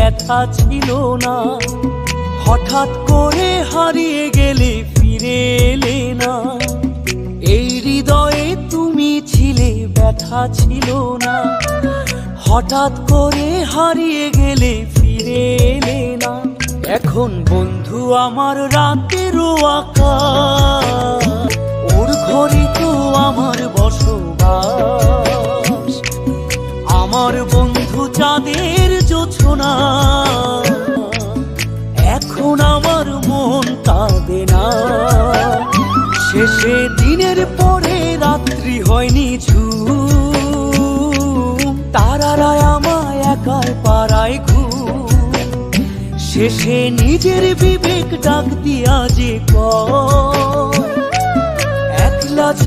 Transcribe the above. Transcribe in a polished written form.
ব্যথা ছিল না। হঠাৎ করে হারিয়ে গেলে ফিরে এলে না। এই হৃদয়ে তুমি ছিলে, ব্যথা ছিল না। হঠাৎ করে হারিয়ে গেলে ফিরে এলে না। এখন বন্ধু আমার রাতেরও আকাশ, ওর ঘরে তো আমার বসবাস। আমার বন্ধু চাঁদের জোছনা, এখন আমার মন কাঁদে না। শেষে দিনের পরে রাত্রি হয়নি ঝুম, তারারা আমায় একাই পাড়ায় ঘুম। শেষে নিজের বিবেক ডাক দিয়া যে একলা